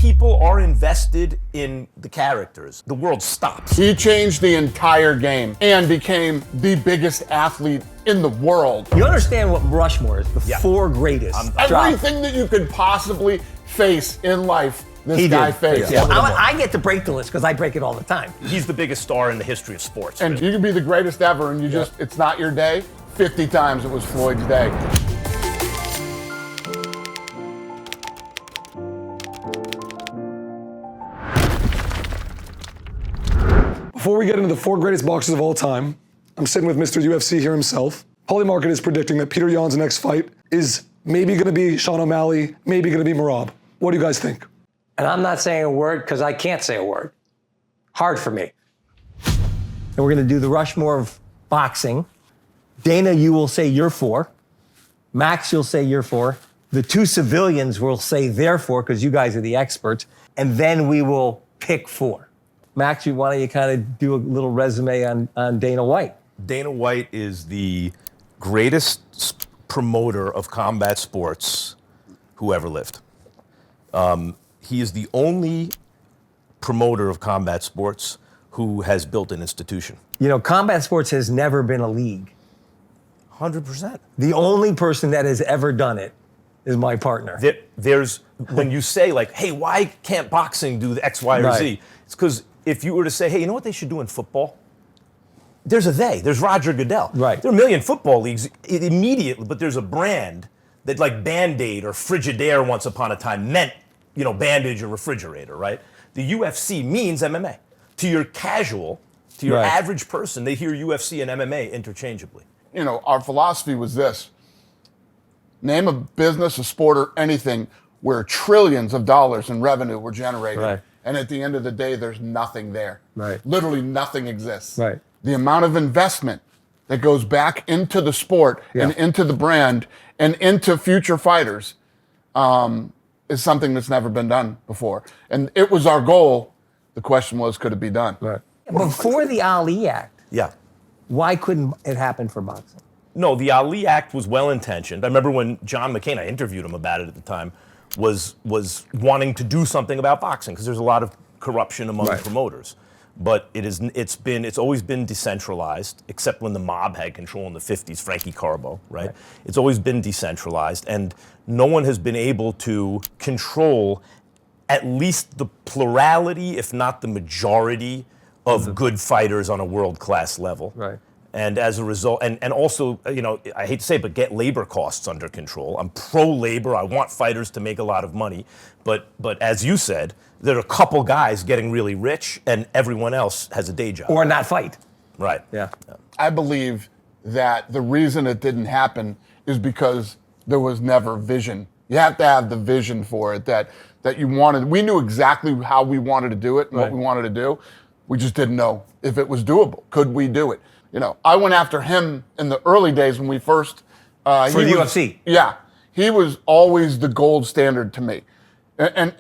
people are invested in the characters, the world stops. He changed the entire game and became the biggest athlete in the world. You understand what Rushmore is, the four greatest. Everything that you could possibly face in life, this guy faced. Yeah. I get to break the list because I break it all the time. He's the biggest star in the history of sports. And you can be the greatest ever and you just, it's not your day. 50 times it was Floyd's day. Before we get into the four greatest boxers of all time, I'm sitting with Mr. UFC here himself. Polymarket is predicting that Peter Yan's next fight is maybe going to be Sean O'Malley, maybe going to be Merab. What do you guys think? And I'm not saying a word because I can't say a word. Hard for me. And we're going to do the Rushmore of boxing. Dana, you will say you're for. Max, you'll say you're for. The two civilians will say they're for because you guys are the experts. And then we will pick four. Max, why don't you kind of do a little resume on Dana White? Dana White is the greatest promoter of combat sports who ever lived. He is the only promoter of combat sports who has built an institution. You know, combat sports has never been a league. 100%. The only person that has ever done it is my partner. There's, when you say like, hey, why can't boxing do the X, Y, or Z? It's because if you were to say, hey, you know what they should do in football? There's there's Roger Goodell. Right. There are a million football leagues immediately, but there's a brand that like Band-Aid or Frigidaire once upon a time meant, you know, bandage or refrigerator, right? The UFC means MMA. To your casual, to your average person, they hear UFC and MMA interchangeably. You know, our philosophy was this. Name a business, a sport, or anything where trillions of dollars in revenue were generated. Right. And at the end of the day, there's nothing there. Right. Literally nothing exists. Right. The amount of investment that goes back into the sport and into the brand and into future fighters is something that's never been done before. And it was our goal. The question was, could it be done? Right. Before the Ali Act, why couldn't it happen for boxing? No, the Ali Act was well-intentioned. I remember when John McCain, I interviewed him about it at the time, was wanting to do something about boxing because there's a lot of corruption among promoters. But it's always been decentralized, except when the mob had control in the 50s, Frankie Carbo, right? It's always been decentralized, and no one has been able to control at least the plurality, if not the majority, of good fighters on a world-class level. Right. And as a result, and also, you know, I hate to say it, but get labor costs under control. I'm pro-labor. I want fighters to make a lot of money. But as you said, there are a couple guys getting really rich, and everyone else has a day job. Or not fight. Right. Yeah. I believe that the reason it didn't happen is because there was never vision. You have to have the vision for it that you wanted. We knew exactly how we wanted to do it and what we wanted to do. We just didn't know if it was doable. Could we do it? You know, I went after him in the early days when we first... For the UFC? Yeah. He was always the gold standard to me. And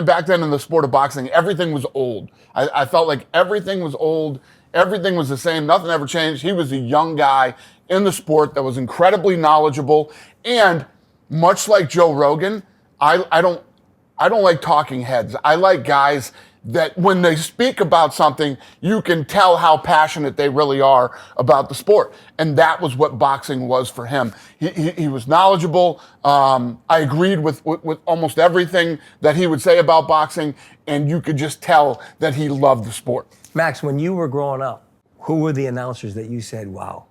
back then in the sport of boxing, everything was old. I felt like everything was old. Everything was the same. Nothing ever changed. He was a young guy in the sport that was incredibly knowledgeable. And much like Joe Rogan, I don't like talking heads. I like guys that when they speak about something, you can tell how passionate they really are about the sport. And that was what boxing was for him. He was knowledgeable. I agreed with almost everything that he would say about boxing, and you could just tell that he loved the sport. Max, when you were growing up, who were the announcers that you said, wow,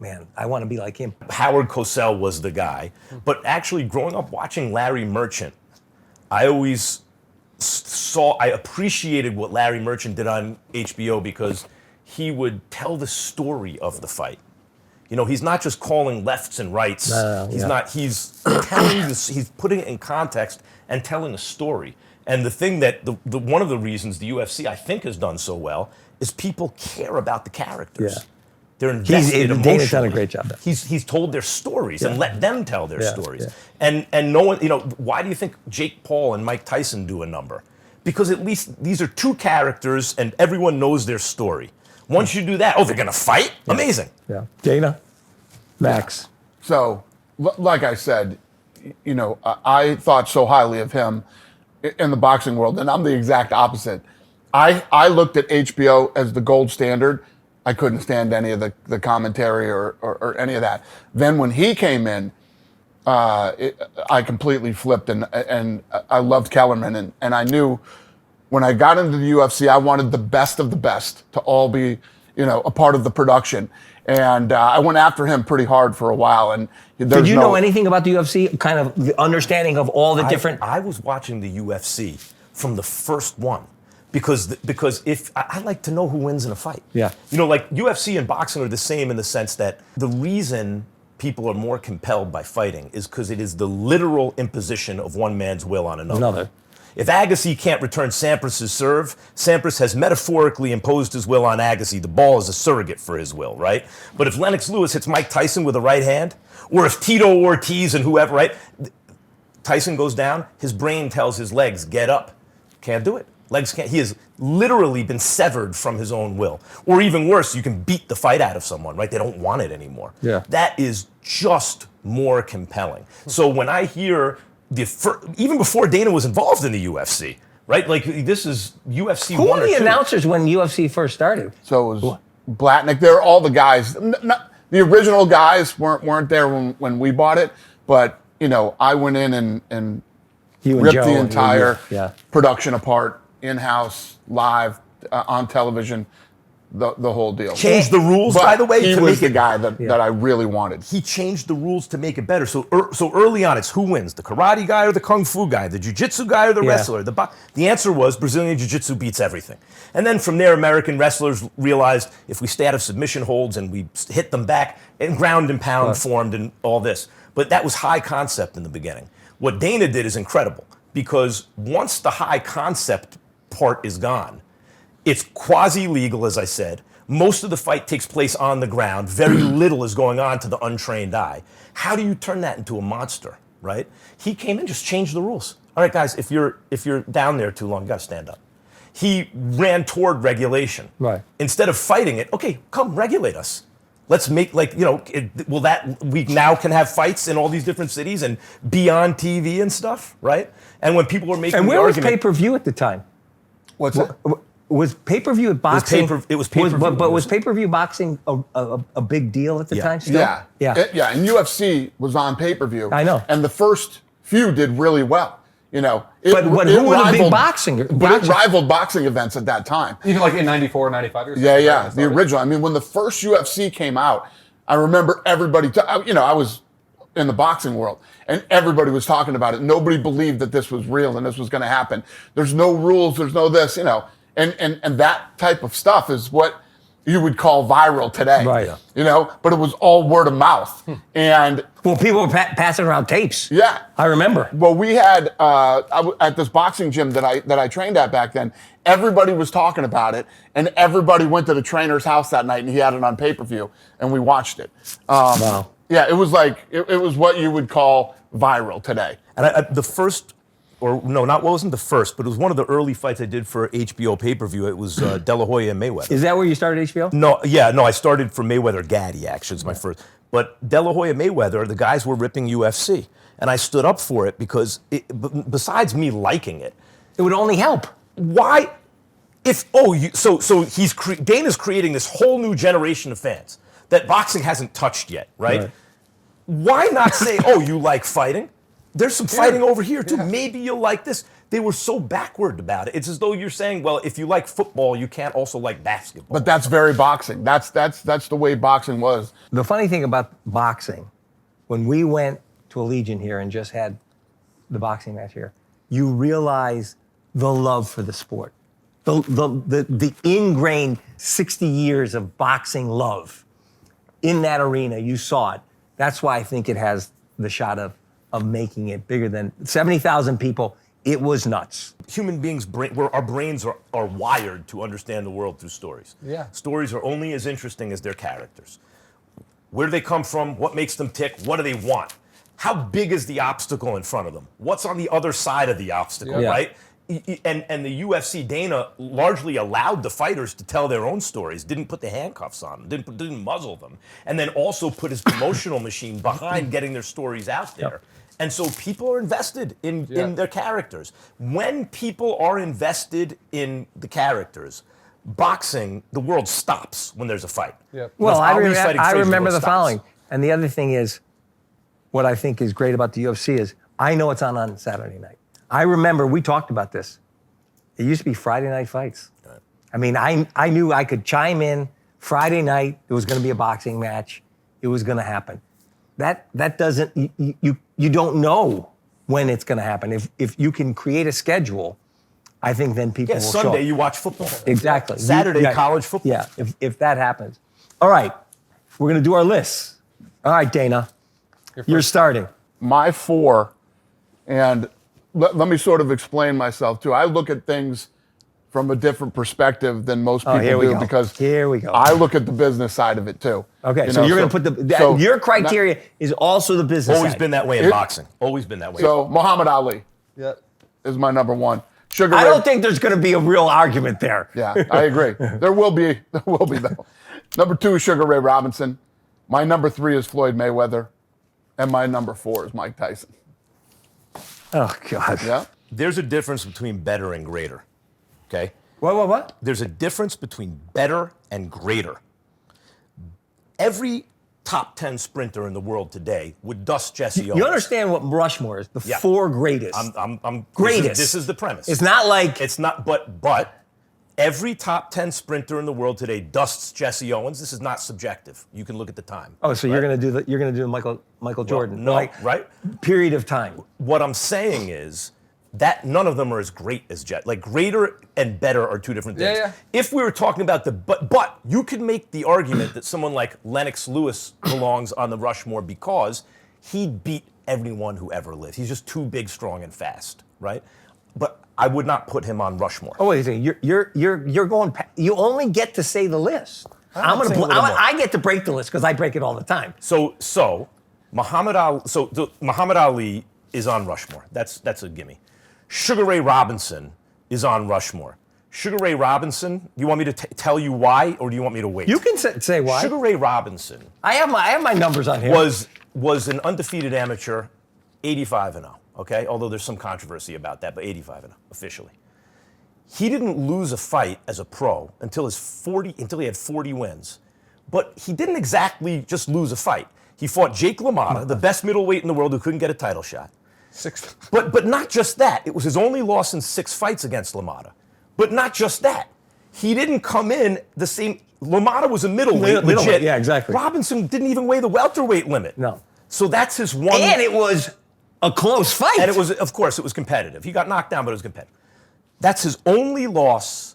man, I want to be like him? Howard Cosell was the guy. But actually, growing up watching Larry Merchant, I always I appreciated what Larry Merchant did on HBO because he would tell the story of the fight. You know, he's not just calling lefts and rights. He's telling this, he's putting it in context and telling a story. And the thing that one of the reasons the UFC I think has done so well is people care about the characters. Yeah. They're invested emotionally. Dana's done a great job there. He's told their stories and let them tell their stories. Yeah. And no one, you know, why do you think Jake Paul and Mike Tyson do a number? Because at least these are two characters and everyone knows their story. Once you do that, they're gonna fight? Yeah. Amazing. Yeah. Dana, Max. So, like I said, you know, I thought so highly of him in the boxing world, and I'm the exact opposite. I looked at HBO as the gold standard. I couldn't stand any of the commentary or any of that. Then when he came in, I completely flipped, and I loved Kellerman, and I knew when I got into the UFC, I wanted the best of the best to all be, a part of the production. And I went after him pretty hard for a while. And did you know anything about the UFC? Kind of the understanding of all the different. I was watching the UFC from the first one because if I like to know who wins in a fight. Yeah. Like UFC and boxing are the same in the sense that the reason people are more compelled by fighting is because it is the literal imposition of one man's will on another. If Agassi can't return Sampras's serve, Sampras has metaphorically imposed his will on Agassi. The ball is a surrogate for his will, right? But if Lennox Lewis hits Mike Tyson with a right hand, or if Tito Ortiz and whoever, right? Tyson goes down, his brain tells his legs, get up. Can't do it. Legs can't. He has literally been severed from his own will. Or even worse, you can beat the fight out of someone, right? They don't want it anymore. Yeah. That is just more compelling. So when I hear even before Dana was involved in the UFC, right? Like this is UFC. Who were the announcers when UFC first started? So it was Blatnick. They were all the guys. The original guys weren't there when we bought it, but I went in and ripped the entire production apart, in-house, live, on television. The whole deal. Changed the rules, by the way. He was the guy that I really wanted. He changed the rules to make it better. So early on, it's who wins, the karate guy or the kung fu guy, the jiu-jitsu guy or the wrestler. The answer was Brazilian jiu-jitsu beats everything. And then from there, American wrestlers realized if we stay out of submission holds and we hit them back, and ground and pound formed and all this. But that was high concept in the beginning. What Dana did is incredible because once the high concept part is gone, it's quasi-legal, as I said. Most of the fight takes place on the ground. Very little is going on to the untrained eye. How do you turn that into a monster, right? He came in, just changed the rules. All right, guys, if you're down there too long, you got to stand up. He ran toward regulation. Right. Instead of fighting it, okay, come regulate us. Let's make we now can have fights in all these different cities and be on TV and stuff, right? And when people were making and the where was argument, pay-per-view at the time? What's that? Was pay-per-view at boxing? It was pay-per-view. But was pay-per-view boxing a big deal at the time still? Yeah. And UFC was on pay-per-view. I know. And the first few did really well. But who were the big boxing? But it rivaled boxing events at that time. Even like in 94, 95 or something? Yeah. The original. I mean, when the first UFC came out, I remember everybody, I was in the boxing world, and everybody was talking about it. Nobody believed that this was real and this was going to happen. There's no rules. There's no this, And that type of stuff is what you would call viral today. Right. But it was all word of mouth. And people were passing around tapes. Yeah. I remember. Well, we had, at this boxing gym that I trained at back then, everybody was talking about it, and everybody went to the trainer's house that night, and he had it on pay-per-view, and we watched it. Wow. Yeah, it was like, it was what you would call viral today. And the first, wasn't the first, but it was one of the early fights I did for HBO pay-per-view. It was De La Hoya and Mayweather. Is that where you started HBO? No, I started for Mayweather Gaddy, actually, was my first. But De La Hoya Mayweather, the guys were ripping UFC. And I stood up for it because, besides me liking it, it would only help. Why? Dana's creating this whole new generation of fans that boxing hasn't touched yet, right? Why not say, you like fighting? There's some fighting over here too. Maybe you'll like this. They were so backward about it. It's as though you're saying, well, if you like football, you can't also like basketball. But that's very boxing. That's the way boxing was. The funny thing about boxing, when we went to Allegiant here and just had the boxing match here, you realize the love for the sport. The ingrained 60 years of boxing love in that arena, you saw it. That's why I think it has the shot of making it bigger than 70,000 people. It was nuts. Human beings, our brains are wired to understand the world through stories. Yeah. Stories are only as interesting as their characters. Where do they come from? What makes them tick? What do they want? How big is the obstacle in front of them? What's on the other side of the obstacle, right? And the UFC, Dana largely allowed the fighters to tell their own stories, didn't put the handcuffs on them, didn't muzzle them, and then also put his promotional machine behind getting their stories out there. And so people are invested in their characters. When people are invested in the characters, boxing, the world stops when there's a fight. Yep. Well, If I Ali's fighting Frazier, remember world the stops. following. And the other thing is, what I think is great about the UFC is, I know it's on Saturday night. I remember we talked about this. It used to be Friday night fights. I mean, I knew I could chime in Friday night. It was going to be a boxing match. It was going to happen. That doesn't, you don't know when it's going to happen. If you can create a schedule, I think then people will show Sunday up. you watch football. Exactly. Saturday, college football. Yeah, if that happens. All right, we're going to do our lists. All right, Dana, you're starting. My 4, and let me sort of explain myself too. I look at things from a different perspective than most people here we do go. because Here we go. I look at the business side of it too. Okay, You so know, you're going to put so your criteria is also the business Always side. been that way in boxing. Always been that way. So Muhammad Ali Yeah. is my number 1. Sugar I Ray, don't think there's going to be a real argument there. Yeah, I agree. There will be though. Number 2 is Sugar Ray Robinson. My number 3 is Floyd Mayweather, and my number 4 is Mike Tyson. Oh, God. Yeah. There's a difference between better and greater. Okay? What? There's a difference between better and greater. Every top 10 sprinter in the world today would dust Jesse Owens. You understand what Rushmore is? The 4 greatest. I'm Greatest. This is the premise. It's not like It's not, but every top 10 sprinter in the world today dusts Jesse Owens. This is not subjective. You can look at the time. Oh, so you're going to do the Michael Jordan. no, like, right? Period of time. What I'm saying is that none of them are as great as Jet. Like greater and better are two different things. Yeah. If we were talking about but you could make the argument that someone like Lennox Lewis belongs on the Rushmore because he beat everyone who ever lived. He's just too big, strong, and fast, right? But I would not put him on Rushmore. Oh, wait a second. You're going. You only get to say the list. I'm saying a little more. I get to break the list because I break it all the time. So Muhammad Ali is on Rushmore. That's a gimme. Sugar Ray Robinson is on Rushmore. Sugar Ray Robinson, you want me to tell you why, or do you want me to wait? You can say why. Sugar Ray Robinson I have my numbers on here. was an undefeated amateur, 85-0. Okay, although there's some controversy about that, but 85-0 officially. He didn't lose a fight as a pro until he had 40 wins. But he didn't exactly just lose a fight. He fought Jake LaMotta, the best middleweight in the world who couldn't get a title shot. 6. But not just that. It was his only loss in 6 fights against LaMotta. But not just that. He didn't come in the same. LaMotta was a middleweight, Middleweight, legit. yeah, exactly. Robinson didn't even weigh the welterweight limit. No. So that's his one. And it was a close fight. And it was, of course, it was competitive. He got knocked down, but it was competitive. That's his only loss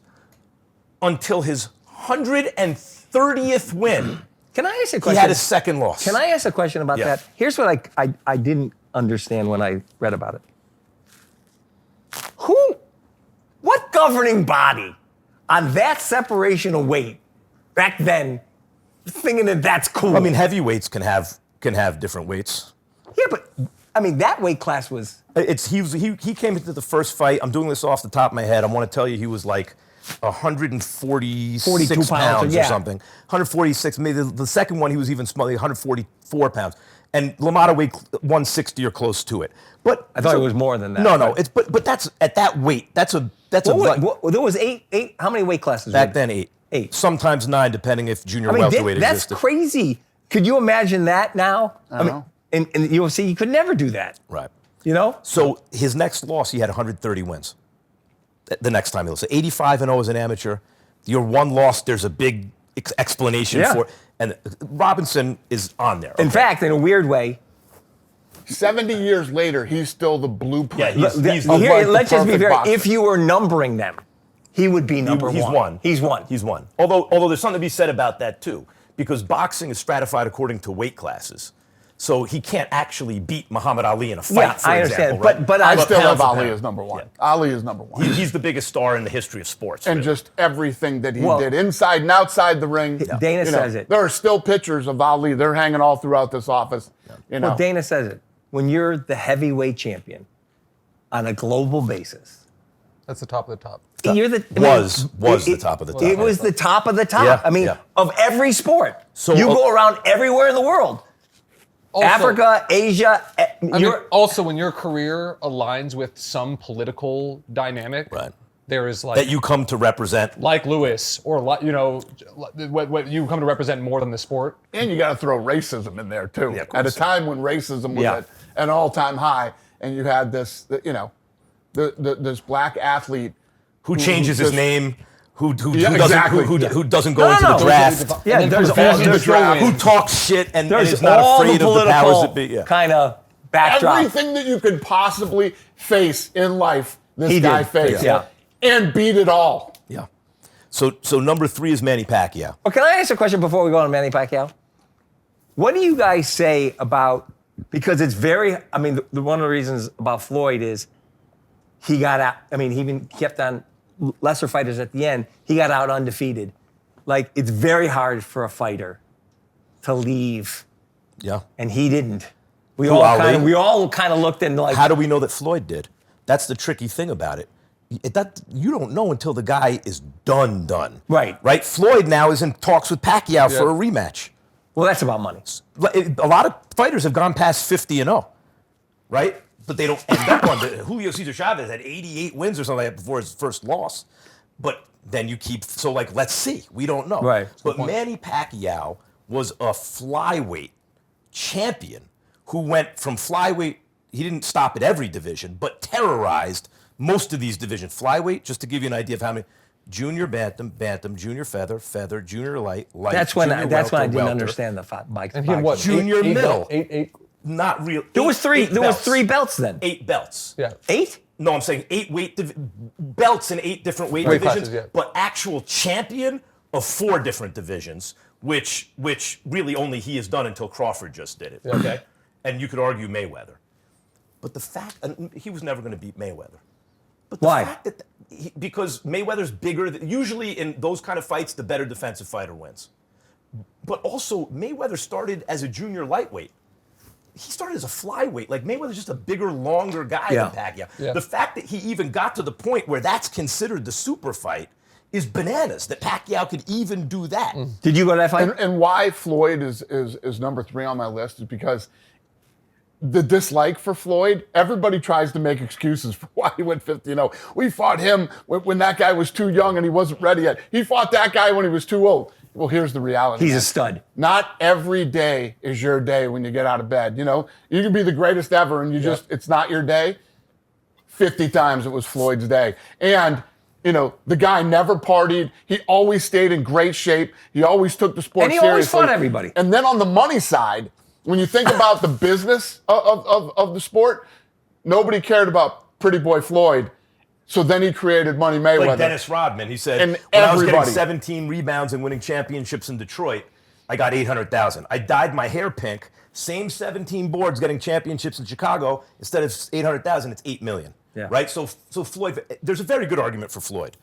until his 130th win. Can I ask a He question? had his second loss. Can I ask a question about Yeah. that? Here's what I didn't understand when I read about it. What governing body on that separation of weight back then thinking that that's cool? I mean, heavyweights can have different weights. Yeah, but I mean, that weight class was. He came into the first fight. I'm doing this off the top of my head. I want to tell you he was like 146 42 pounds yeah. or something. 146. Maybe the second one he was even smaller, 144 pounds. And LaMotta weighed 160 or close to it. But I thought it was more than that. No. It's but that's at that weight. That's a There was eight. How many weight classes? back then 8. 8. Sometimes 9, depending if junior I mean, welterweight that's existed. crazy. Could you imagine that now? I mean, know. in the UFC, you could never do that. Right. You know? So his next loss, he had 130 wins. The next time he lost, 85-0 as an amateur. Your one loss, there's a big explanation Yeah. for. And Robinson is on there. In fact, in a weird way, 70 years later, he's still the blueprint. Yeah, he's- of here, like the let's just be perfect fair. boxer. If you were numbering them, he would be number he's one. won. He's won. He's won. Although there's something to be said about that too, because boxing is stratified according to weight classes. So he can't actually beat Muhammad Ali in a fight, Yeah, for I understand. example, right? But I I still pound have for Ali pound. as number 1. Yeah. Ali is number 1. He's the biggest star in the history of sports. And really. just everything that he Well- did inside and outside the ring. Dana You know, says it. There are still pictures of Ali. They're hanging all throughout this office. You know. Well, Dana says it. When you're the heavyweight champion on a global basis, That's the top of the top. you're the Was the top of the top. It was the top of the top. Yeah, I mean, yeah. of every sport. So, you go around everywhere in the world. Africa, Asia. Also, when your career aligns with some political dynamic, Right. there is like that you come to represent. like Lewis, or what you come to represent more than the sport. And you got to throw racism in there too. Yeah, of At a course. time when racism was Yeah. at an all-time high, and you had this, this black athlete Who changes his just- name? Who Yeah, exactly. who doesn't go No, into no, the no. draft? Yeah, And then there's for the all fans the in the draft, Who talks shit and There's is not all afraid the of the powers political that be? Yeah. kind of backdrop. everything that you could possibly face in life, this He guy did. faced, Yeah. and beat it all. Yeah. So number 3 is Manny Pacquiao. Well, can I ask a question before we go on Manny Pacquiao? What do you guys say about, because it's very, I mean, one of the reasons about Floyd is he got out, I mean, he even kept on lesser fighters at the end. He got out undefeated. Like, it's very hard for a fighter to leave, Yeah. and he didn't. We Who, all Ali? kind of looked and like, How do we know that Floyd did? That's the tricky thing about it. You don't know until the guy is done. Right. Right? Floyd now is in talks with Pacquiao for a rematch. well, that's about money. A lot of fighters have gone past 50-0, right? But they don't end up on the. Julio Cesar Chavez had 88 wins or something like that before his first loss. But then you keep, so like, let's see. We don't know. Right. But Manny Pacquiao was a flyweight champion who went from flyweight, he didn't stop at every division, but terrorized most of these divisions. Flyweight, just to give you an idea of how many, junior bantam, junior feather, junior light, That's when junior I didn't welter. understand the Mike. And he had what? Junior eight middle. Eight. Not real. There was three. Eight There was belts. 3 belts then. 8 belts. Yeah. 8? No, I'm saying 8 belts in 8 different weight Weight divisions, classes, yeah. but actual champion of 4 different divisions, which really only he has done until Crawford just did it. Okay, and you could argue Mayweather, but the fact and he was never going to beat Mayweather. But the Why? fact that because Mayweather's bigger, usually in those kind of fights, the better defensive fighter wins. But also Mayweather started as a junior lightweight. He started as a flyweight. Like Mayweather's just a bigger, longer guy Yeah. than Pacquiao. Yeah. The fact that he even got to the point where that's considered the super fight is bananas. That Pacquiao could even do that. Did you go to that fight? And why Floyd is number 3 on my list is because the dislike for Floyd, everybody tries to make excuses for why he went 50-0. We fought him when that guy was too young and he wasn't ready yet. He fought that guy when he was too old. Well, here's the reality. He's man. a stud. Not every day is your day when you get out of bed. You know, you can be the greatest ever and it's not your day. 50 times it was Floyd's day. And, the guy never partied. He always stayed in great shape. He always took the sport And he seriously. always fought everybody. And then on the money side, when you think about the business of the sport, nobody cared about Pretty Boy Floyd. So then he created Money Mayweather. Like Dennis Rodman, he said, And when I was getting everybody. 17 rebounds and winning championships in Detroit, I got 800,000. I dyed my hair pink. Same 17 boards getting championships in Chicago. Instead of 800,000, it's 8 million. Yeah. Right? So Floyd, there's a very good argument for Floyd.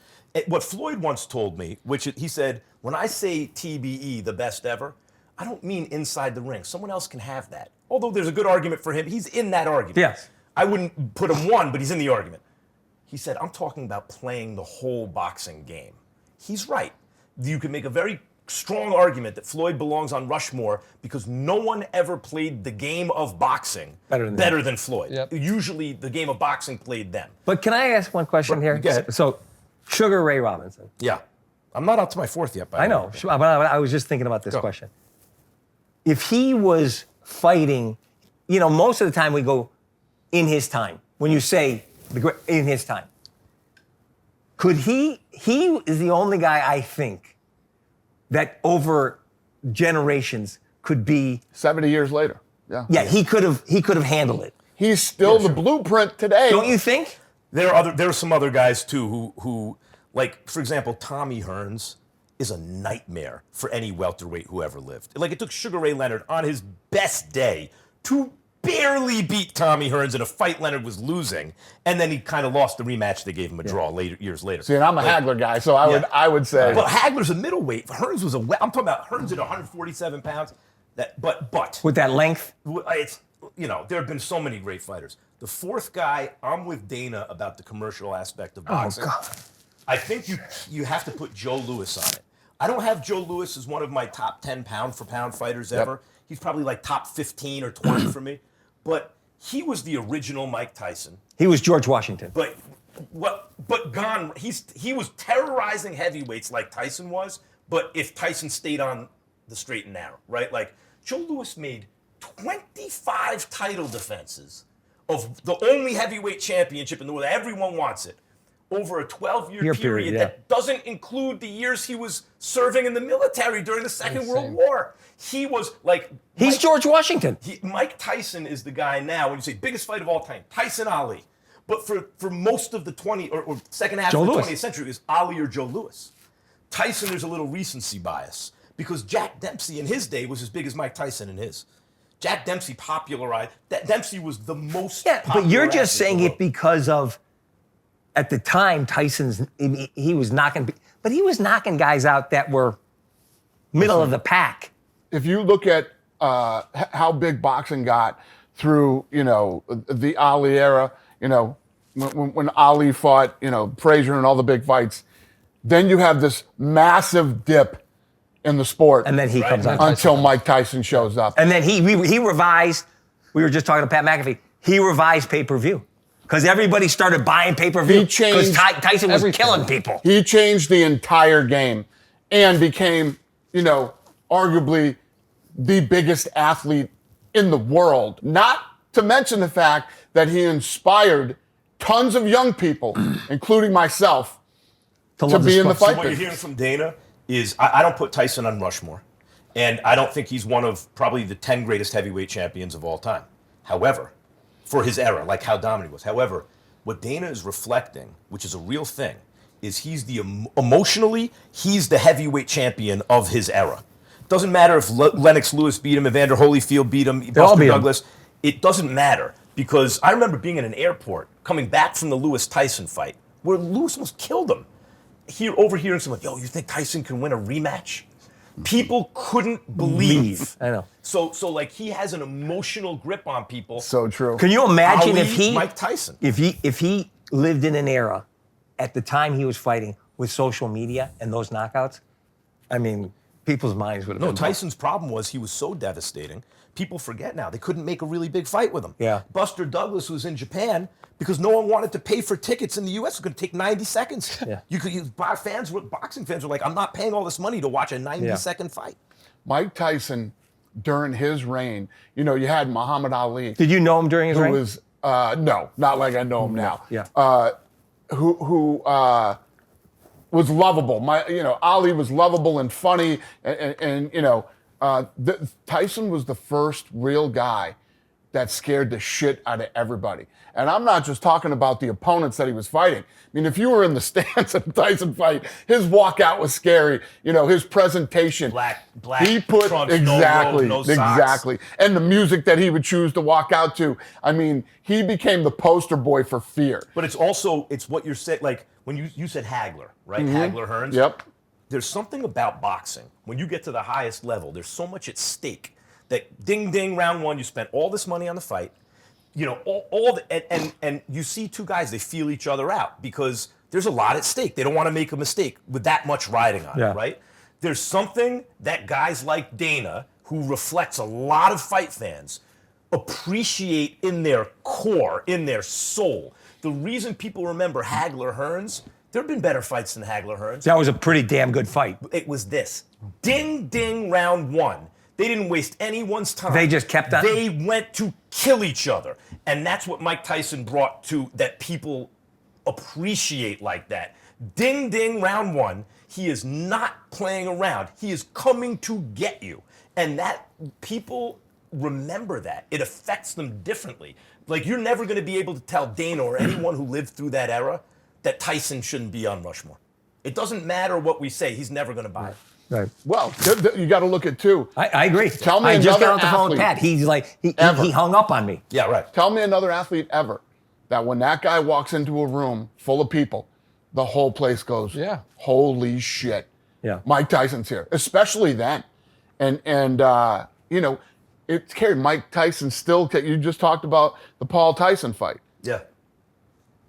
What Floyd once told me, which he said, when I say TBE, the best ever, I don't mean inside the ring. Someone else can have that. Although there's a good argument for him. He's in that argument. Yes. I wouldn't put him 1, but he's in the argument. He said, I'm talking about playing the whole boxing game. He's right. You can make a very strong argument that Floyd belongs on Rushmore because no one ever played the game of boxing Better than Floyd. Yep. Usually the game of boxing played them. But can I ask one question here? Go ahead. So, Sugar Ray Robinson. Yeah. I'm not up to my 4th yet, by I the know, way. but I was just thinking about this Go. question. If he was fighting, most of the time we go in his time. When you say in his time, could he is the only guy I think that over generations could be, 70 years later. Yeah. he could have handled it. He's still the blueprint today. Don't you think? There are some other guys too who like, for example, Tommy Hearns is a nightmare for any welterweight who ever lived. Like, it took Sugar Ray Leonard on his best day to barely beat Tommy Hearns in a fight Leonard was losing, and then he kind of lost the rematch. They gave him a draw years later. See, and I'm a Hagler guy, so I would say. But Hagler's a middleweight. Hearns was I'm talking about Hearns at 147 pounds. But With that length? it's there have been so many great fighters. The 4th guy, I'm with Dana about the commercial aspect of boxing. God. I think you have to put Joe Louis on it. I don't have Joe Louis as one of my top 10 pound-for-pound fighters ever. He's probably like top 15 or 20 for me. But he was the original Mike Tyson. He was George Washington. But gone. He was terrorizing heavyweights like Tyson was. But if Tyson stayed on the straight and narrow, right? Like Joe Louis made 25 title defenses of the only heavyweight championship in the world. Everyone wants it. Over a 12-year period that doesn't include the years he was serving in the military during the Second World War. He was like... He's George Washington. Mike Tyson is the guy now, when you say biggest fight of all time, Tyson Ali. But for most of the 20 or second half of the 20th century, it was Ali or Joe Louis. Tyson, there's a little recency bias because Jack Dempsey in his day was as big as Mike Tyson in his. Jack Dempsey popularized... Dempsey was the most popular. But you're just saying it because of... At the time, he was knocking, but he was knocking guys out that were middle of the pack. If you look at how big boxing got through, the Ali era, when Ali fought, Frazier and all the big fights, then you have this massive dip in the sport. And then he comes on. Until Mike Tyson shows up. And then he revised, we were just talking to Pat McAfee, he revised pay-per-view. Because everybody started buying pay-per-view because Tyson was killing people. He changed the entire game and became, arguably the biggest athlete in the world. Not to mention the fact that he inspired tons of young people, including myself, to be in the fight. What you're hearing from Dana is I don't put Tyson on Rushmore. And I don't think he's one of probably the 10 greatest heavyweight champions of all time. However, for his era, like how dominant he was. However, what Dana is reflecting, which is a real thing, is he's emotionally, he's the heavyweight champion of his era. Doesn't matter if Lennox Lewis beat him, Evander Holyfield beat him, Buster Douglas. It doesn't matter because I remember being in an airport coming back from the Lewis-Tyson fight where Lewis almost killed him. Overhearing someone, yo, you think Tyson can win a rematch? People couldn't believe. I know. So like he has an emotional grip on people. So true. Can you imagine Mike Tyson. If he lived in an era at the time he was fighting with social media and those knockouts? I mean, people's minds would have been blown. Tyson's problem was he was so devastating. People forget now. They couldn't make a really big fight with him. Yeah. Buster Douglas was in Japan because no one wanted to pay for tickets in the U.S. It was going to take 90 seconds. Yeah. Boxing fans were like, I'm not paying all this money to watch a 90-second fight. Mike Tyson, during his reign, you had Muhammad Ali. Did you know him during his reign? Who was, no, not like I know him now. Yeah. Who was lovable. Ali was lovable and funny, and Tyson was the first real guy that scared the shit out of everybody. And I'm not just talking about the opponents that he was fighting. I mean, if you were in the stands at the Tyson fight, his walkout was scary. His presentation. Black he put trunks, exactly, no robe, no exactly. socks. And the music that he would choose to walk out to. I mean, he became the poster boy for fear. But it's what you're saying. Like when you said Hagler, right? Mm-hmm. Hagler Hearns. Yep. There's something about boxing. When you get to the highest level, there's so much at stake that ding, ding, round one, you spent all this money on the fight. And you see two guys, they feel each other out because there's a lot at stake. They don't want to make a mistake with that much riding on it, right? There's something that guys like Dana, who reflects a lot of fight fans, appreciate in their core, in their soul. The reason people remember Hagler Hearns, there have been better fights than Hagler Hearns. That was a pretty damn good fight. It was this. Ding, ding, round one. They didn't waste anyone's time. They just kept on. They went to kill each other. And that's what Mike Tyson brought to that people appreciate like that. Ding, ding, round one. He is not playing around. He is coming to get you. And that people remember that. It affects them differently. Like you're never going to be able to tell Dana or anyone who lived through that era that Tyson shouldn't be on Rushmore. It doesn't matter what we say. He's never going to buy it. Right. Well, you got to look at two. I agree. Tell me I just got another off the phone with athlete Pat. He's like, he hung up on me. Yeah, right. Tell me another athlete ever that when that guy walks into a room full of people, the whole place goes, holy shit. Yeah. Mike Tyson's here, especially then. And it's carried. Mike Tyson still, you just talked about the Paul Tyson fight. Yeah.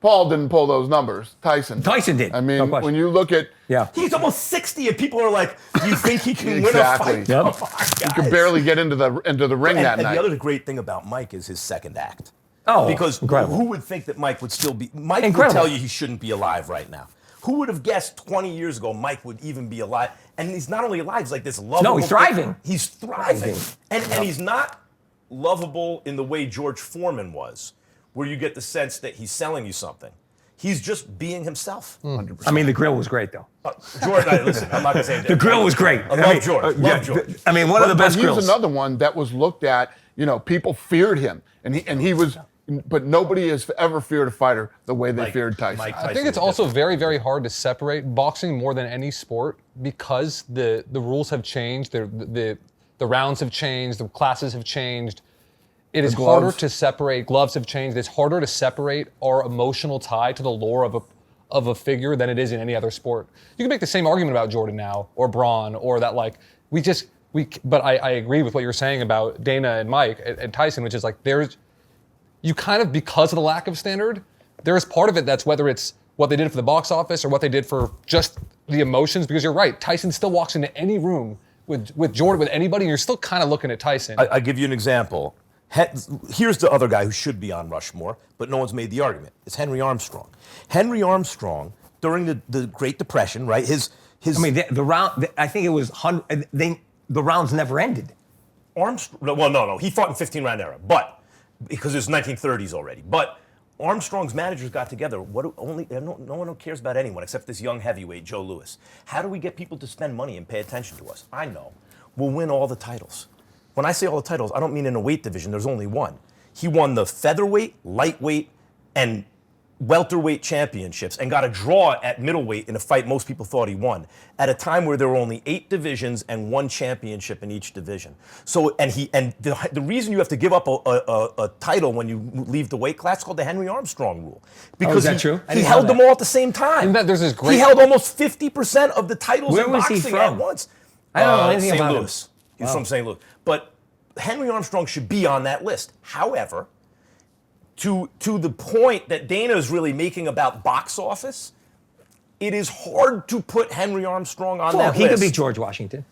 Paul didn't pull those numbers. Tyson Tyson did. I mean, No question. when you look at He's almost 60, and people are like, "Do you think he can Exactly. win a fight?" Yep. Come on, he could guys. barely get into the ring that And night. the other great thing about Mike is his second act. Oh, Because incredible. who would think that Mike would still be? Mike Incredible. would tell you he shouldn't be alive right now. Who would have guessed 20 years ago Mike would even be alive? And he's not only alive, he's like this lovable. No, he's thriving. He's thriving. Thriving. And he's not lovable in the way George Foreman was, where you get the sense that he's selling you something. He's just being himself. 100%. I mean, the grill was great, though. Jordan, listen, I'm not going to say that. The grill was great. I love George. Love George. I mean, one of the best But grills. he's another one that was looked at. People feared him, and he was. But nobody has ever feared a fighter the way they feared Tyson. Mike I Tyson think it's is also different. very, very hard to separate boxing more than any sport because the rules have changed, the rounds have changed, the classes have changed. It is gloves. harder to separate. Gloves have changed. It's harder to separate our emotional tie to the lore of a figure than it is in any other sport. You can make the same argument about Jordan now or Braun or that But I agree with what you're saying about Dana and Mike and Tyson, which is like you kind of, because of the lack of standard, there is part of it that's whether it's what they did for the box office or what they did for just the emotions, because you're right, Tyson still walks into any room with Jordan, with anybody, and you're still kind of looking at Tyson. I give you an example. Here's the other guy who should be on Rushmore, but no one's made the argument. It's Henry Armstrong. Henry Armstrong, during the Great Depression, right? I mean, the round. I think it was the rounds never ended. Armstrong. Well, no. He fought in 15-round era, but because it's 1930s already. But Armstrong's managers got together. No one cares about anyone except this young heavyweight, Joe Louis. How do we get people to spend money and pay attention to us? I know. We'll win all the titles. When I say all the titles, I don't mean in a weight division. There's only one. He won the featherweight, lightweight, and welterweight championships and got a draw at middleweight in a fight most people thought he won at a time where there were only 8 divisions and 1 championship in each division. So, the reason you have to give up a title when you leave the weight class is called the Henry Armstrong rule. Because is that true? I He didn't know held that. them all at the same time. Isn't that- there's this great- He held almost 50% of the titles Where in was he boxing from? at once. I don't know anything St. about him. Louis. He's from St. Louis. But Henry Armstrong should be on that list. However, to the point that Dana is really making about box office, it is hard to put Henry Armstrong on that He list. could beat George Washington.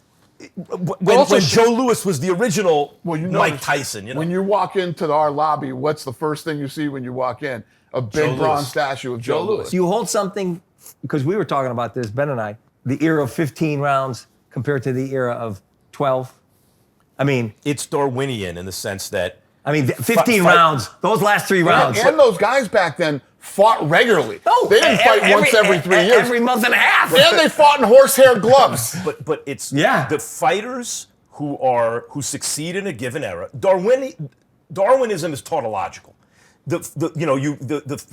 When Joe Louis was the original Well, Mike Tyson. When you walk into our lobby, what's the first thing you see when you walk in? A big Joe bronze Louis. statue of Joe Louis. Do you hold something, because we were talking about this, Ben and I, the era of 15 rounds compared to the era of 12? I mean, It's Darwinian in the sense that 15 fight- rounds, those last 3 rounds. And those guys back then fought regularly. No, They didn't fight once every 3 years. Every month and a half. And they fought in horsehair gloves. But it's Yeah. the fighters who succeed in a given era. Darwinism is tautological.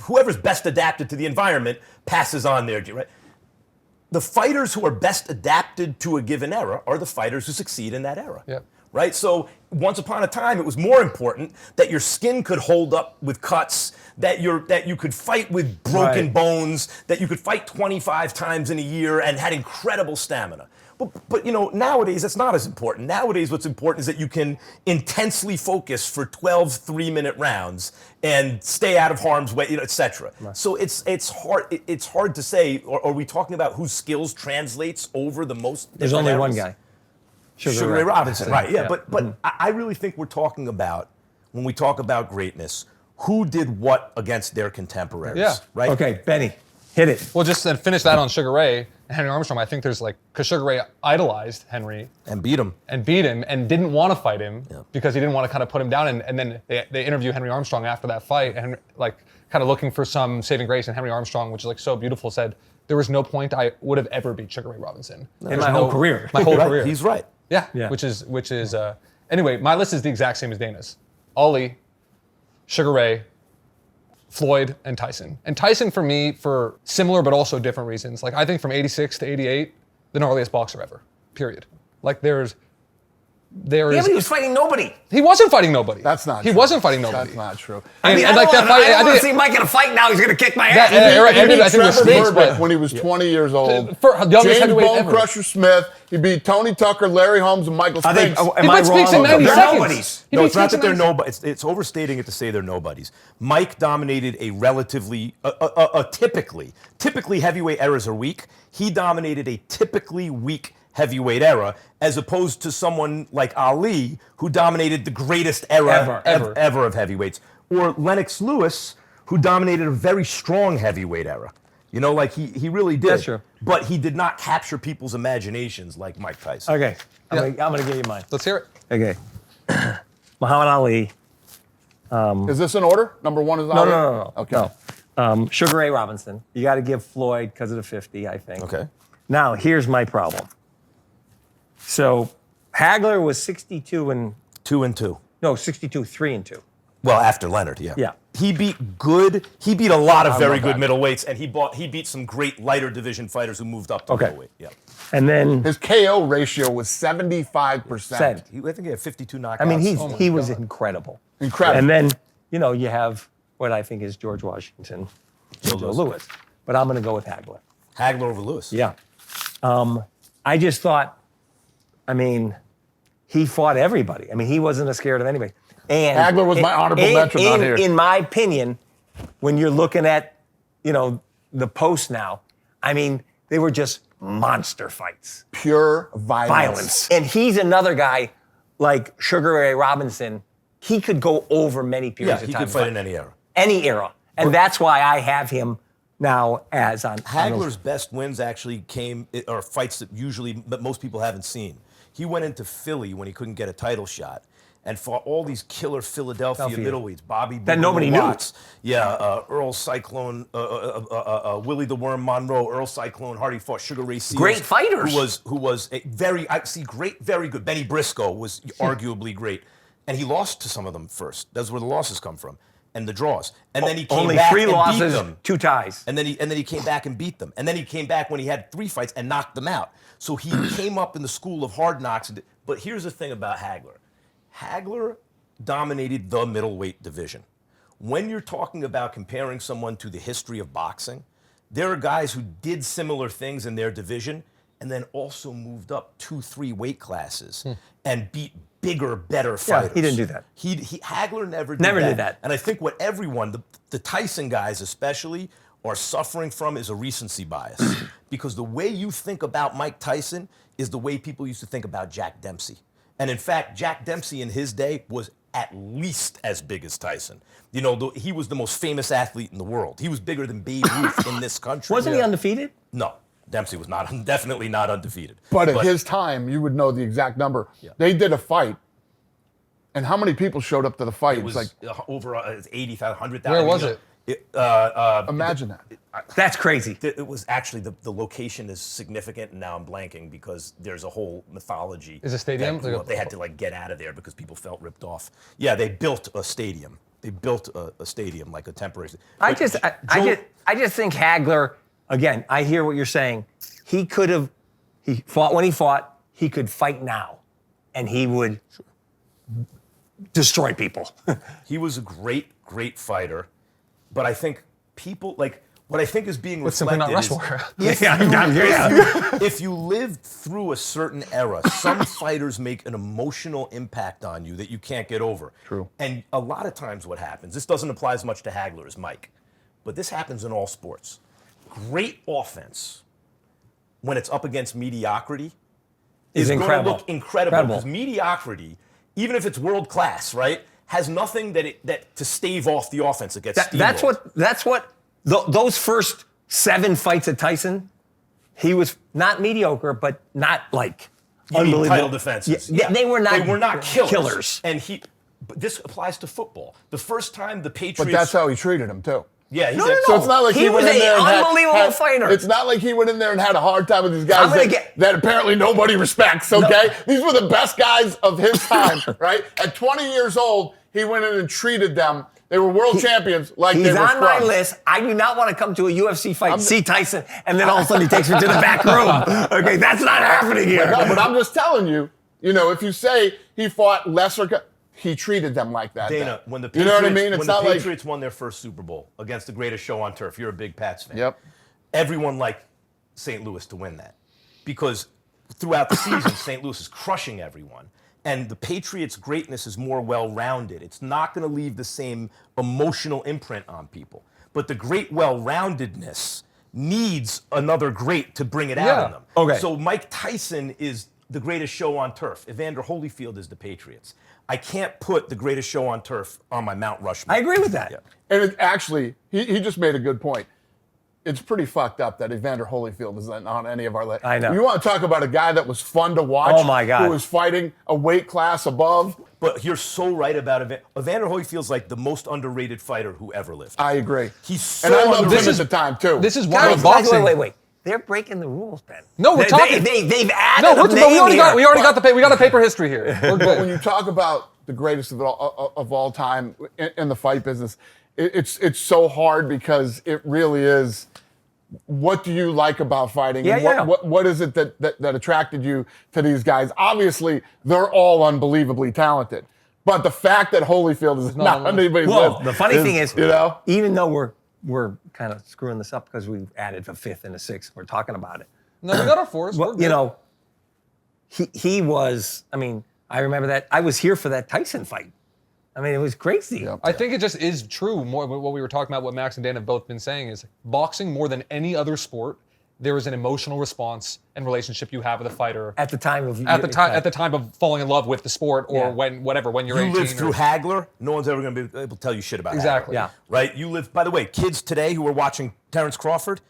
Whoever's best adapted to the environment passes on their right. The fighters who are best adapted to a given era are the fighters who succeed in that era. Yep. Right? So once upon a time, it was more important that your skin could hold up with cuts, that you could fight with broken Right. bones, that you could fight 25 times in a year and had incredible stamina. But nowadays, that's not as important. Nowadays, what's important is that you can intensely focus for 12 3-minute rounds and stay out of harm's way, et cetera. Right. So it's hard to say, are we talking about whose skills translates over the most? There's different only one eras? guy. Sugar Ray Robinson, right? Yeah, Yeah. but I really think we're talking about, when we talk about greatness, who did what against their contemporaries, Yeah. right? Okay, Benny, hit it. Well, just to finish that on Sugar Ray and Henry Armstrong, I think there's because Sugar Ray idolized Henry And beat him. and beat him and didn't want to fight him because he didn't want to kind of put him down. And then they interview Henry Armstrong after that fight and kind of looking for some saving grace. And Henry Armstrong, which is so beautiful, said, there was no point I would have ever beat Sugar Ray Robinson. In my whole career. My whole Right, career. he's right. Yeah. Yeah. Which is anyway, my list is the exact same as Dana's. Ali, Sugar Ray, Floyd, and Tyson. And Tyson for me, for similar but also different reasons. I think from 86 to 88, the gnarliest boxer ever, period. there Yeah, is. but he was fighting nobody. He wasn't fighting nobody. That's not He true. wasn't fighting nobody. That's not true. I mean, and I like don't that fight, I want to think see Mike in a fight now. He's going to kick my ass. That era ended, I think, with Trevor Smith, Burbick but- when he was 20 years old. For youngest James heavyweight Bone ever. Crusher Smith. He beat Tony Tucker, Larry Holmes, and Michael Are they, Spinks. am He I beat Spinks in wrong? 90 They're seconds. nobodies. He No, beat it's not Spinks that in they're 90 nobodies. It's overstating it to say they're nobodies. Mike dominated a relatively, typically heavyweight eras are weak. He dominated a typically weak heavyweight era, as opposed to someone like Ali, who dominated the greatest era ever of heavyweights, or Lennox Lewis, who dominated a very strong heavyweight era. You know, like he really did. That's true. But he did not capture people's imaginations like Mike Tyson. Okay, I'm going to give you mine. Let's hear it. Okay. Muhammad Ali. Is this in order? Number one is Ali? No. Okay. No. Sugar Ray Robinson. You got to give Floyd because of the 50, I think. Okay. Now, here's my problem. So, Hagler was 62 and 2-2. no, 62, 3-2. Well, after Leonard, yeah. Yeah. He beat a lot of very love good that. middleweights, and he beat some great lighter division fighters who moved up to Okay. middleweight. Yeah. And then His KO ratio was 75%. said, I think he had 52 knockouts. I mean, he was incredible. Incredible. And then, you have what I think is George Washington, Joe Louis. But I'm going to go with Hagler. Hagler over Lewis. Yeah. I just thought, he fought everybody. He wasn't scared of anybody. And Hagler was my honorable mention on here. In my opinion, when you're looking at, the post now, they were just monster fights. Pure violence. And he's another guy like Sugar Ray Robinson. He could go over many Yeah, periods of he time. could fight in any era. Any era. And that's why I have him now as on Hagler's best wins actually are fights that most people haven't seen. He went into Philly when he couldn't get a title shot and fought all these killer Philadelphia middleweights, Bobby that nobody Watts, Earl Cyclone, Willie the Worm Monroe, Earl Cyclone Hardy fought Sugar Ray Seals. Great fighters. Who was a very good. Benny Briscoe was arguably great. And he lost to some of them first. That's where the losses come from. And the draws. And then he came Only back 3 and losses, beat them. 2 ties. And then he came back and beat them. And then he came back when he had 3 fights and knocked them out. So he came up in the school of hard knocks. But here's the thing about Hagler. Hagler dominated the middleweight division. When you're talking about comparing someone to the history of boxing, there are guys who did similar things in their division and then also moved up 2-3 weight classes and beat bigger, better fighters. he didn't do that. Hagler never did that. And I think what everyone, the Tyson guys especially, are suffering from is a recency bias. Because the way you think about Mike Tyson is the way people used to think about Jack Dempsey. And in fact, Jack Dempsey in his day was at least as big as Tyson. He was the most famous athlete in the world. He was bigger than Babe Ruth in this country. Wasn't he undefeated? No, Dempsey was definitely not undefeated. But at his time, you would know the exact number. Yeah. They did a fight. And how many people showed up to the fight? It was like over 80,000, 100,000. Where was it? imagine that. That's crazy. It was actually, the location is significant, and now I'm blanking because there's a whole mythology. Is it a stadium? that grew up. They had to get out of there because people felt ripped off. Yeah, they built a stadium. They built a stadium, like a temporary. I just think Hagler, again, I hear what you're saying. He fought when he fought, he could fight now, and he would destroy people. He was a great fighter, but I think people, what I think is being It's simply reflected not Rushmore. if you lived through a certain era, some fighters make an emotional impact on you that you can't get over. True. And a lot of times what happens, this doesn't apply as much to Hagler as Mike, but this happens in all sports. Great offense, when it's up against mediocrity, is going to look incredible. Because mediocrity, even if it's world class, right, has nothing that to stave off the offense that gets steamrolled. That's what those first 7 fights at Tyson, he was not mediocre, but not unbelievable. Title defenses. Yeah, they were not killers. But this applies to football. The first time the Patriots. But that's how he treated him, too. Yeah, No. So it's not like he was went in there an and unbelievable fighter. It's not like he went in there and had a hard time with these guys that apparently nobody respects, okay? No. These were the best guys of his time, right? At 20 years old, he went in and treated them. They were world champions like they were He's on my scrubs. list. I do not want to come to a UFC fight, see Tyson, and then all of a sudden he takes me to the back room. Okay, that's not happening here. No, but I'm just telling you, You know, if you say he fought lesser guys, he treated them like that. Dana, then. when the you Patriots, know what I mean? It's when not the like Patriots won their first Super Bowl against the greatest show on turf, you're a big Pats fan. Yep. Everyone liked St. Louis to win that because throughout the season, St. Louis is crushing everyone. And the Patriots' greatness is more well-rounded. It's not going to leave the same emotional imprint on people. But the great well-roundedness needs another great to bring it out in them. Okay. So Mike Tyson is the greatest show on turf. Evander Holyfield is the Patriots. I can't put the greatest show on turf on my Mount Rushmore. I agree with that. Yeah. And it actually, he just made a good point. It's pretty fucked up that Evander Holyfield isn't on any of our lists. I know. You want to talk about a guy that was fun to watch? Oh, my God. Who was fighting a weight class above? But you're so right about Evander Holyfield's like the most underrated fighter who ever lived. I agree. He's so And I loved him underrated. at the time, too. This is why Guys, boxing. wait. They're breaking the rules, Ben. No, we're talking. They've added No, a but we name already here. got the paper history here. We're But when good. you talk about the greatest of all time in the fight business, it's so hard because it really is. What do you like about fighting? Yeah, And yeah. What is it that attracted you to these guys? Obviously, they're all unbelievably talented, but the fact that Holyfield is not on anybody's Well, list. the funny thing is, you know, even though we're kind of screwing this up because we've added a fifth and a sixth, we're talking about it. No, we got our fours. We're Well, good. you know, he was. I mean, I remember that. I was here for that Tyson fight. I mean, it was crazy. Yep. I think it just is true. More what we were talking about, what Max and Dan have both been saying is boxing more than any other sport. There is an emotional response and relationship you have with a fighter At the time of at the time of falling in love with the sport or Yeah. when you're You 18. lived through Hagler, no one's ever going to be able to tell you shit about Exactly. Hagler. Yeah. Right? You live, by the way, kids today who are watching Terrence Crawford,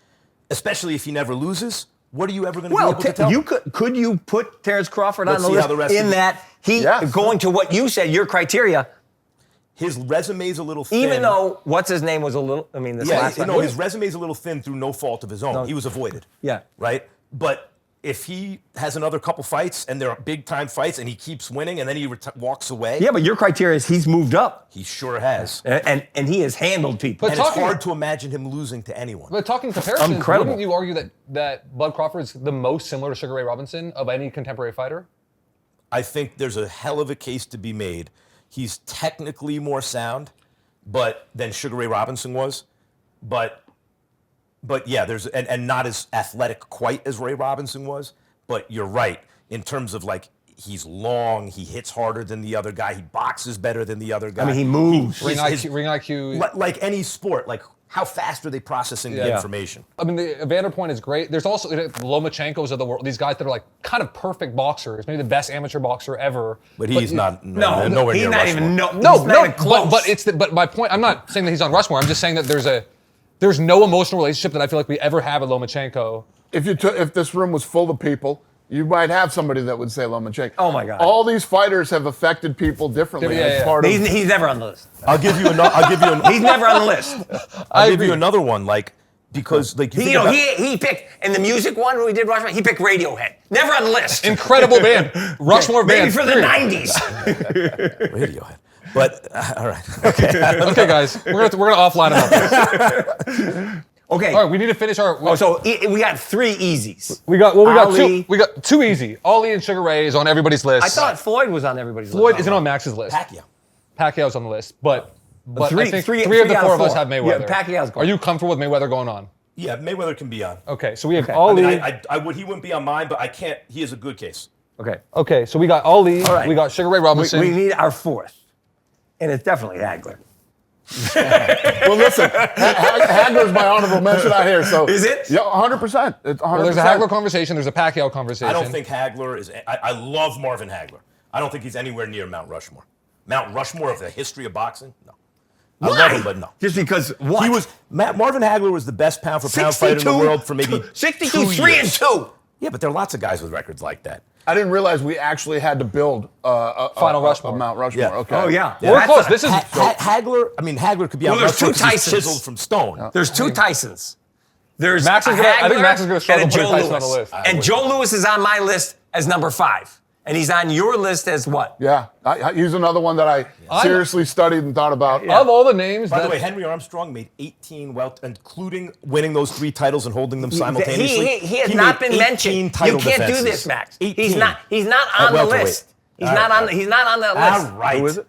especially if he never loses, what are you ever going to be Well, able to tell you them? could you put Terrence Crawford Let's on the see how list the rest in of the- that he Yes. going to what you said, your criteria, His resume's a little thin. even though what's his name was a little. I mean, this last one. his resume's a little thin through no fault of his own. No. He was avoided. Yeah. Right? But if he has another couple fights and they're big time fights and he keeps winning and then he walks away, Yeah, but your criteria is he's moved up he sure has. and he has handled people. But And it's talking- hard to imagine him losing to anyone. But talking comparisons, Incredible. wouldn't you argue that Bud Crawford is the most similar to Sugar Ray Robinson of any contemporary fighter? I think there's a hell of a case to be made. He's technically more sound, than Sugar Ray Robinson was, but yeah, there's and not as athletic quite as Ray Robinson was. But you're right in terms of like he's long, he hits harder than the other guy, he boxes better than the other guy. I mean, he moves. Ring His- IQ. like any sport, like how fast are they processing the Yeah. information? I mean, the Evander point is great. There's also Lomachenkos of the world. These guys that are like kind of perfect boxers, maybe the best amateur boxer ever. But he's not No, nowhere he's near not Rushmore. even No, he's not even close. but my point. I'm not saying that he's on Rushmore. I'm just saying that there's no emotional relationship that I feel like we ever have with Lomachenko. if this room was full of people, you might have somebody that would say Lomachenko. Oh, my God. All these fighters have affected people differently. Yeah, as yeah. part of He's never on the list. I'll give you another. He's never on the list. I'll give agree. you another one, like because like you He, think you know, about- he picked in the music one when we did Rushmore. He picked Radiohead. Never on the list. Incredible band, Rushmore Maybe band. for the period. '90s. Radiohead. But all right, okay. Okay, guys, we're gonna offline about this. Okay. All right, we need to finish our. Oh, so we got three easies. we got Ali. two. We got two easy. Ali and Sugar Ray is on everybody's list. I thought Floyd was on everybody's Floyd list. isn't on Max's list. Pacquiao. Pacquiao's on the list, but I think three three of the out four of of us four. have Mayweather. Yeah, Pacquiao's Are going. you comfortable with Mayweather going on? Yeah, Mayweather can be on. Okay, so we have Okay. Ali. I mean, he wouldn't be on mine, but I can't. He is a good case. Okay. Okay, so we got Ali. All right. We got Sugar Ray Robinson. We need our fourth, and it's definitely Hagler. Well, listen, Hagler's my honorable mention out here. So Is it? Yeah, 100%. It's 100%. well, there's a Hagler conversation. There's a Pacquiao conversation. I don't think Hagler is. I love Marvin Hagler. I don't think he's anywhere near Mount Rushmore. Mount Rushmore of the history of boxing? No. I love him, but no. Just because what? He was Marvin Hagler was the best pound for pound fighter in the world for maybe 62, 2 3 and years. 2. Yeah, but there are lots of guys with records like that. I didn't realize we actually had to build Final Rushmore. a Mount Rushmore. Yeah. Okay. Oh yeah. We're That's close. a- This is Hagler. I mean, Hagler could be on there's Rushmore two 'cause he's Tysons. chiseled from stone. There's two Tysons. There's Max is a gonna- I think Hagler Max is gonna struggle and a putting Joe Tyson on Louis. the list. And Joe Louis is on my list as number 5. And he's on your list as what? Yeah, he's another one that I seriously studied and thought about. Of all the names, By the way, Henry Armstrong made 18 including winning those 3 titles and holding them simultaneously. He has not been mentioned. You can't do this, Max. 18. He's not on the list. He's not on that list. All right. Who is it?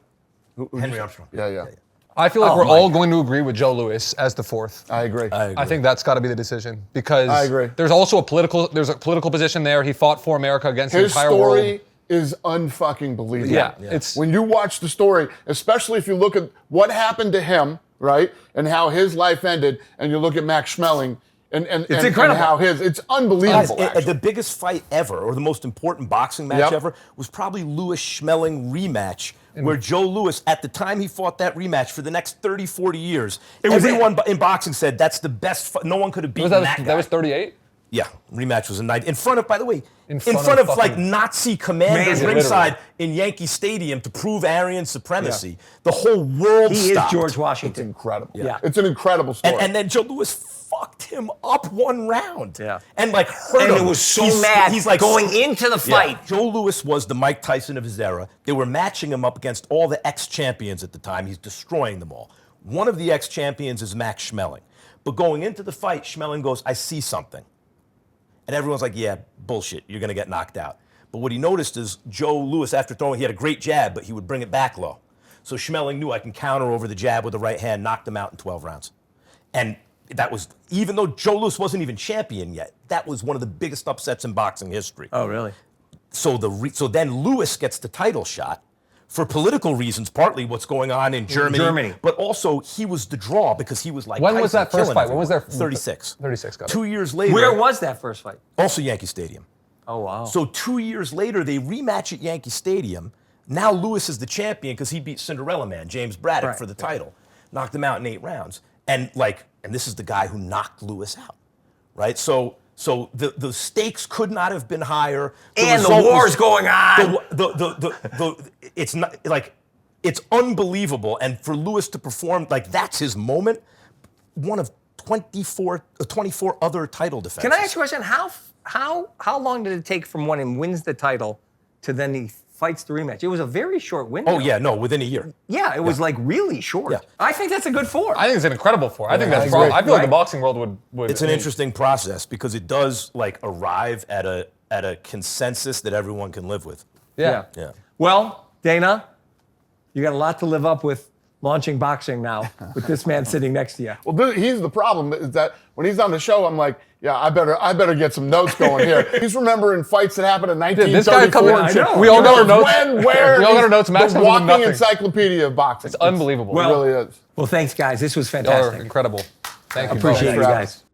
Henry Armstrong. Yeah. I feel like we're all going to agree with Joe Louis as the 4th. I agree. I think that's got to be the decision because I agree. There's also a political position there. He fought for America against the His entire story world. is unfucking believable. Yeah, it's when you watch the story, especially if you look at what happened to him, right, and how his life ended, and you look at Max Schmeling, and incredible. how it's unbelievable. The biggest fight ever, or the most important boxing match ever, was probably Louis Schmeling rematch, where Joe Louis, at the time he fought that rematch for the next 30, 40 years, everyone in boxing said that's the best fight. No one could have beaten that guy. That was 38? Yeah, rematch was a night in front of, by the way, In front of like fucking- Nazi commanders Man, ringside in Yankee Stadium to prove Aryan supremacy. The whole world He stopped. is George Washington. Incredible. Yeah. It's an incredible story. And then Joe Louis fucked him up one round. Yeah. And like hurt And him. it was so mad He's like going into the fight. Yeah. Joe Louis was the Mike Tyson of his era. They were matching him up against all the ex-champions at the time. He's destroying them all. One of the ex-champions is Max Schmeling. But going into the fight, Schmeling goes, I see something. And everyone's like, yeah, bullshit, you're going to get knocked out. But what he noticed is Joe Louis, after throwing, he had a great jab, but he would bring it back low. So Schmeling knew I can counter over the jab with the right hand, knocked him out in 12 rounds. And that was, even though Joe Louis wasn't even champion yet, that was one of the biggest upsets in boxing history. Oh, really? So then Louis gets the title shot for political reasons, partly what's going on in Germany. But also, he was the draw because he was like, When was Tyson, that first killing fight? When was everyone. that? 36. 36, got it. 2 years later. Where was that first fight? Also Yankee Stadium. Oh, wow. So 2 years later, they rematch at Yankee Stadium. Now Louis is the champion because he beat Cinderella Man, James Braddock, for the title. Knocked him out in 8 rounds. And this is the guy who knocked Louis out, right? So the stakes could not have been higher. And the war's going on. It's not like, it's unbelievable. And for Louis to perform, like that's his moment, one of 24 other title defenses. Can I ask you a question? How long did it take from when he wins the title to then he fights the rematch? It was a very short window. Oh, yeah, no, within a year. Yeah, it was like really short. Yeah. I think that's a good 4. I think it's an incredible 4. I think I that's agree. I feel like the boxing world would It's an interesting process because it does like arrive at a consensus that everyone can live with. Yeah. Yeah. Well, Dana, you got a lot to live up with launching boxing now with this man sitting next to you. Well, he's the problem is that when he's on the show, I'm like, yeah, I better get some notes going here. He's remembering fights that happened in 1934. This guy coming, and shit. we all got our notes. When, where? We all got our notes. Max the comes with walking nothing. encyclopedia of boxing. It's unbelievable. It really is. Well, thanks, guys. This was Y'all are fantastic. incredible. Thank you. Appreciate both. you guys.